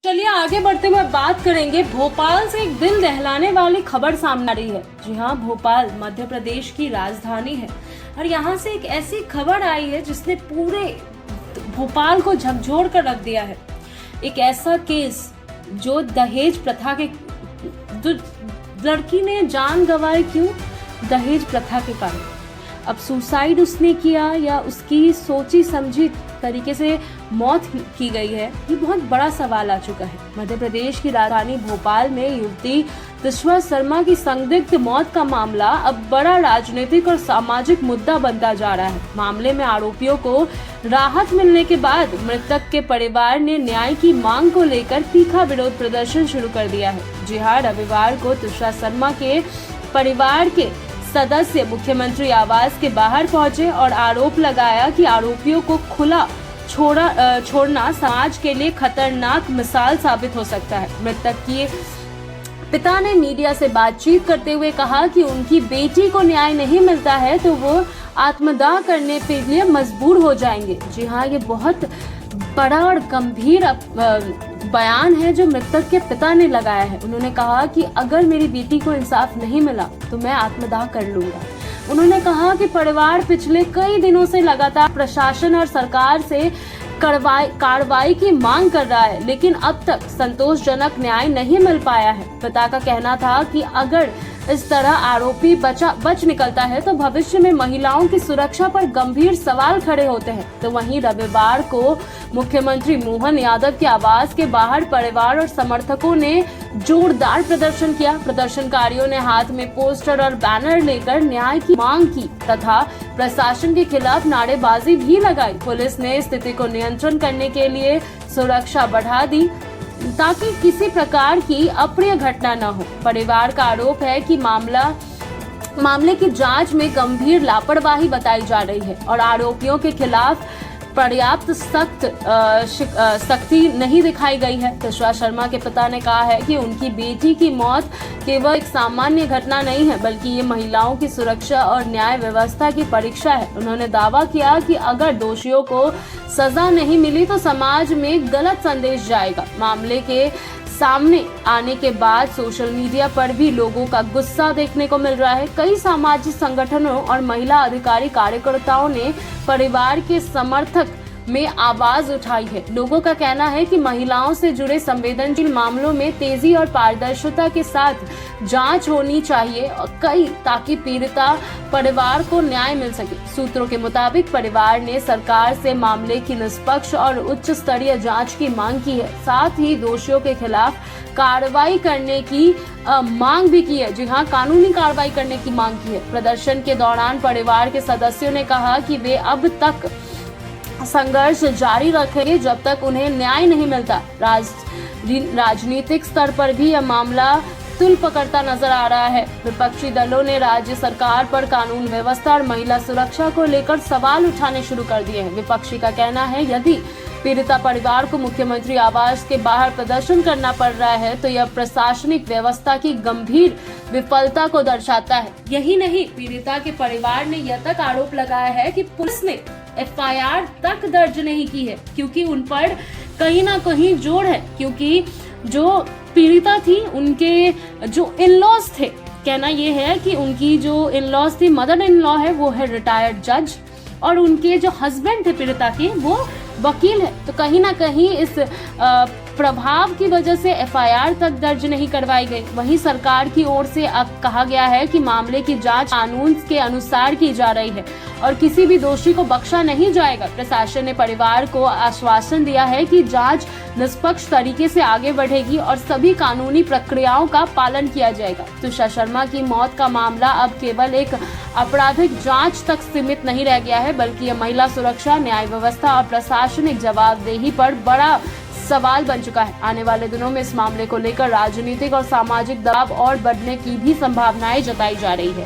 चलिए आगे बढ़ते हुए बात करेंगे। भोपाल से एक दिल दहलाने वाली खबर सामने आ रही है। जी हाँ, भोपाल मध्य प्रदेश की राजधानी है और यहाँ से एक ऐसी खबर आई है जिसने पूरे भोपाल को झकझोर कर रख दिया है। एक ऐसा केस जो दहेज प्रथा के, जो लड़की ने जान गंवाई क्यों? दहेज प्रथा के कारण। अब सुसाइड उसने किया या उसकी सोची समझी तरीके से मौत की गई है, ये बहुत बड़ा सवाल आ चुका है। मध्य प्रदेश की राजधानी भोपाल में युवती तिश्वा शर्मा की संदिग्ध मौत का मामला अब बड़ा राजनीतिक और सामाजिक मुद्दा बनता जा रहा है। मामले में आरोपियों को राहत मिलने के बाद मृतक के परिवार ने न्याय की मांग को लेकर तीखा विरोध प्रदर्शन शुरू कर दिया है। जी हाँ, रविवार को तिश्वा शर्मा के परिवार के सदस्य मुख्यमंत्री आवास के बाहर पहुंचे और आरोप लगाया कि आरोपियों को खुला छोड़ना समाज के लिए खतरनाक मिसाल साबित हो सकता है। मृतक के पिता ने मीडिया से बातचीत करते हुए कहा कि उनकी बेटी को न्याय नहीं मिलता है तो वो आत्मदाह करने के लिए मजबूर हो जाएंगे। जी हाँ, ये बहुत बड़ा और गंभीर बयान है जो मृतक के पिता ने लगाया है। उन्होंने कहा कि अगर मेरी बेटी को इंसाफ नहीं मिला तो मैं आत्मदाह कर लूंगा। उन्होंने कहा कि परिवार पिछले कई दिनों से लगातार प्रशासन और सरकार से कार्रवाई की मांग कर रहा है, लेकिन अब तक संतोषजनक न्याय नहीं मिल पाया है। पिता का कहना था कि अगर इस तरह आरोपी बच निकलता है तो भविष्य में महिलाओं की सुरक्षा पर गंभीर सवाल खड़े होते हैं। तो वहीं रविवार को मुख्यमंत्री मोहन यादव के आवास के बाहर परिवार और समर्थकों ने जोरदार प्रदर्शन किया। प्रदर्शनकारियों ने हाथ में पोस्टर और बैनर लेकर न्याय की मांग की तथा प्रशासन के खिलाफ नारेबाजी भी लगाई। पुलिस ने स्थिति को नियंत्रण करने के लिए सुरक्षा बढ़ा दी ताकि किसी प्रकार की अप्रिय घटना न हो। परिवार का आरोप है कि मामले की जांच में गंभीर लापरवाही बताई जा रही है और आरोपियों के खिलाफ पर्याप्त सख्ती नहीं दिखाई गई है। तिश्वा शर्मा के पिता ने कहा है कि उनकी बेटी की मौत केवल एक सामान्य घटना नहीं है, बल्कि ये महिलाओं की सुरक्षा और न्याय व्यवस्था की परीक्षा है। उन्होंने दावा किया कि अगर दोषियों को सजा नहीं मिली तो समाज में गलत संदेश जाएगा। मामले के सामने आने के बाद सोशल मीडिया पर भी लोगों का गुस्सा देखने को मिल रहा है। कई सामाजिक संगठनों और महिला अधिकारी कार्यकर्ताओं ने परिवार के समर्थक में आवाज उठाई है। लोगों का कहना है कि महिलाओं से जुड़े संवेदनशील मामलों में तेजी और पारदर्शिता के साथ जांच होनी चाहिए ताकि पीड़िता परिवार को न्याय मिल सके। सूत्रों के मुताबिक परिवार ने सरकार से मामले की निष्पक्ष और उच्च स्तरीय जांच की मांग की है, साथ ही दोषियों के खिलाफ कार्रवाई करने की मांग भी की है। जी हाँ, कानूनी कार्रवाई करने की मांग की है। प्रदर्शन के दौरान परिवार के सदस्यों ने कहा कि वे अब तक संघर्ष जारी रखेंगे जब तक उन्हें न्याय नहीं मिलता। राजनीतिक स्तर पर भी यह मामला तुल पकड़ता नजर आ रहा है। विपक्षी दलों ने राज्य सरकार पर कानून व्यवस्था और महिला सुरक्षा को लेकर सवाल उठाने शुरू कर दिए हैं। विपक्षी का कहना है यदि पीड़िता परिवार को मुख्यमंत्री आवास के बाहर प्रदर्शन करना पड़ रहा है तो यह प्रशासनिक व्यवस्था की गंभीर विफलता को दर्शाता है। यही नहीं, पीड़िता के परिवार ने यह तक आरोप लगाया है कि पुलिस ने FIR तक दर्ज नहीं की है क्योंकि उन पर कहीं ना कहीं जोड़ है, क्योंकि जो पीड़िता थी उनके जो इन-लॉज थे, कहना ये है कि उनकी जो इन-लॉज थी, मदर इन लॉ है, वो है रिटायर्ड जज और उनके जो हस्बैंड थे पीड़िता के वो वकील है। तो कहीं ना कहीं इस प्रभाव की वजह से FIR तक दर्ज नहीं करवाई गई। वहीं सरकार की ओर से अब कहा गया है कि मामले की जांच कानून के अनुसार की जा रही है और किसी भी दोषी को बख्शा नहीं जाएगा। प्रशासन ने परिवार को आश्वासन दिया है कि जांच निष्पक्ष तरीके से आगे बढ़ेगी और सभी कानूनी प्रक्रियाओं का पालन किया जाएगा। तिश्वा शर्मा की मौत का मामला अब केवल एक आपराधिक जांच तक सीमित नहीं रह गया है, बल्कि यह महिला सुरक्षा, न्याय व्यवस्था और प्रशासनिक जवाबदेही पर बड़ा सवाल बन चुका है। आने वाले दिनों में इस मामले को लेकर राजनीतिक और सामाजिक दबाव और बढ़ने की भी संभावनाएं जताई जा रही है।